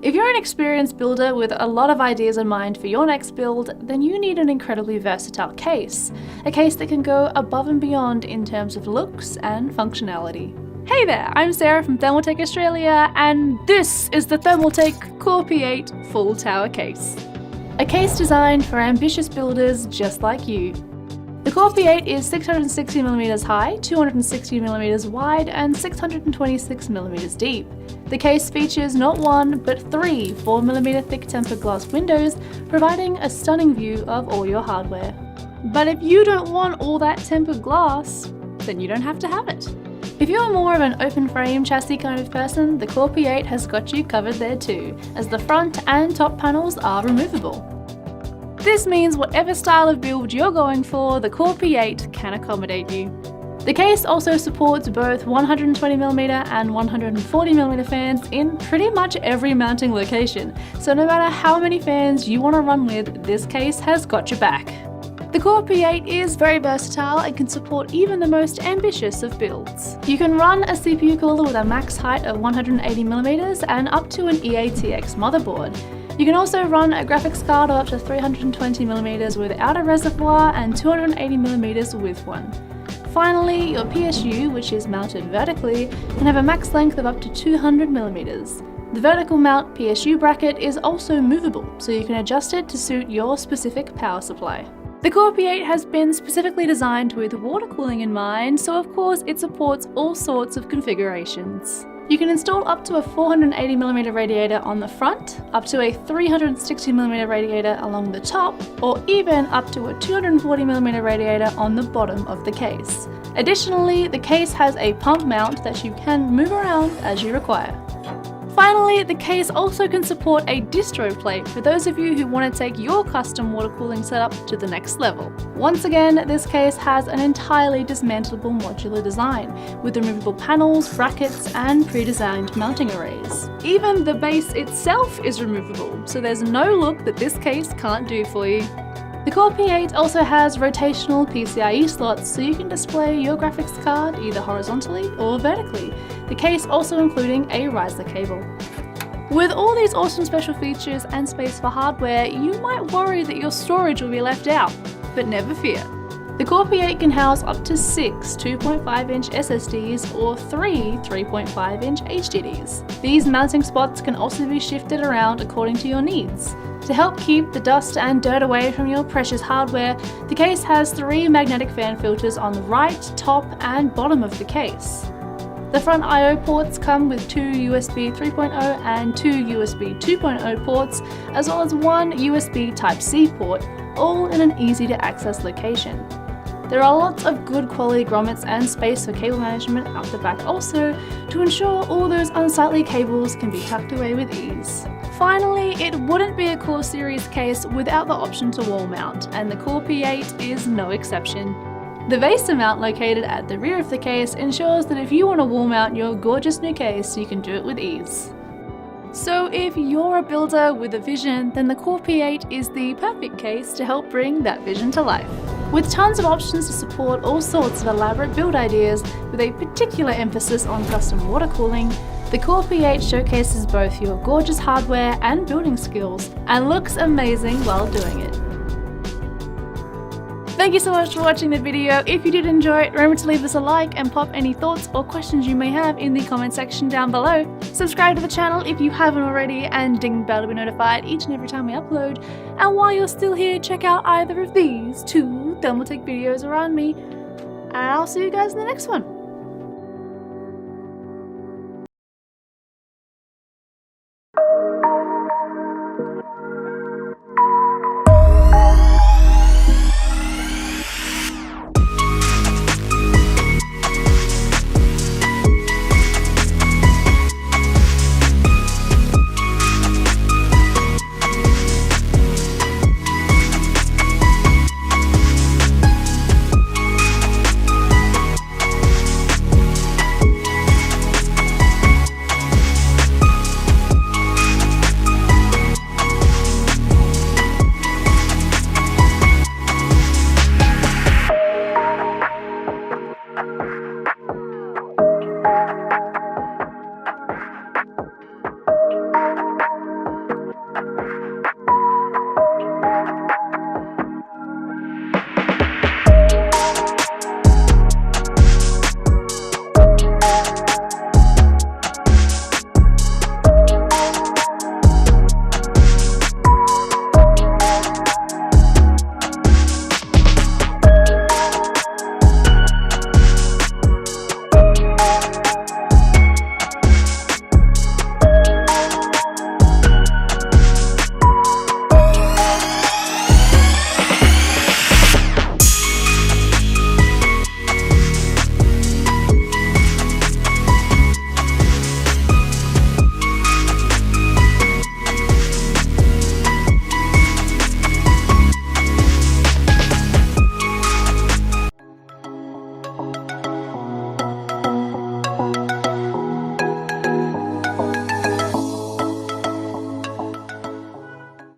If you're an experienced builder with a lot of ideas in mind for your next build, then you need an incredibly versatile case. A case that can go above and beyond in terms of looks and functionality. Hey there, I'm Sarah from Thermaltake Australia, and this is the Thermaltake Core P8 Full Tower Case. A case designed for ambitious builders just like you. The Core P8 is 660mm high, 260mm wide, and 626mm deep. The case features not one, but three 4mm thick tempered glass windows, providing a stunning view of all your hardware. But if you don't want all that tempered glass, then you don't have to have it. If you're more of an open frame chassis kind of person, the Core P8 has got you covered there too, as the front and top panels are removable. This means whatever style of build you're going for, the Core P8 can accommodate you. The case also supports both 120mm and 140mm fans in pretty much every mounting location, so no matter how many fans you want to run with, this case has got your back. The Core P8 is very versatile and can support even the most ambitious of builds. You can run a CPU cooler with a max height of 180mm and up to an EATX motherboard. You can also run a graphics card of up to 320mm without a reservoir and 280mm with one. Finally, your PSU, which is mounted vertically, can have a max length of up to 200mm. The vertical mount PSU bracket is also movable, so you can adjust it to suit your specific power supply. The Core P8 has been specifically designed with water cooling in mind, so of course it supports all sorts of configurations. You can install up to a 480mm radiator on the front, up to a 360mm radiator along the top, or even up to a 240mm radiator on the bottom of the case. Additionally, the case has a pump mount that you can move around as you require. Finally, the case also can support a distro plate for those of you who want to take your custom water cooling setup to the next level. Once again, this case has an entirely dismantleable modular design, with removable panels, brackets, and pre-designed mounting arrays. Even the base itself is removable, so there's no look that this case can't do for you. The Core P8 also has rotational PCIe slots, so you can display your graphics card either horizontally or vertically, the case also including a riser cable. With all these awesome special features and space for hardware, you might worry that your storage will be left out, but never fear. The Core P8 can house up to 6 2.5-inch SSDs or 3 3.5-inch HDDs. These mounting spots can also be shifted around according to your needs. To help keep the dust and dirt away from your precious hardware, the case has 3 magnetic fan filters on the right, top, and bottom of the case. The front I/O ports come with 2 USB 3.0 and 2 USB 2.0 ports, as well as 1 USB Type-C port, all in an easy-to-access location. There are lots of good quality grommets and space for cable management up the back also, to ensure all those unsightly cables can be tucked away with ease. Finally, it wouldn't be a Core Series case without the option to wall mount, and the Core P8 is no exception. The VESA mount located at the rear of the case ensures that if you want to wall mount your gorgeous new case, you can do it with ease. So if you're a builder with a vision, then the Core P8 is the perfect case to help bring that vision to life. With tons of options to support all sorts of elaborate build ideas, with a particular emphasis on custom water cooling, the Core P8 showcases both your gorgeous hardware and building skills, and looks amazing while doing it. Thank you so much for watching the video. If you did enjoy it, remember to leave us a like and pop any thoughts or questions you may have in the comment section down below. Subscribe to the channel if you haven't already, and ding the bell to be notified each and every time we upload. And while you're still here, check out either of these 2 Thermaltake videos around me, and I'll see you guys in the next one.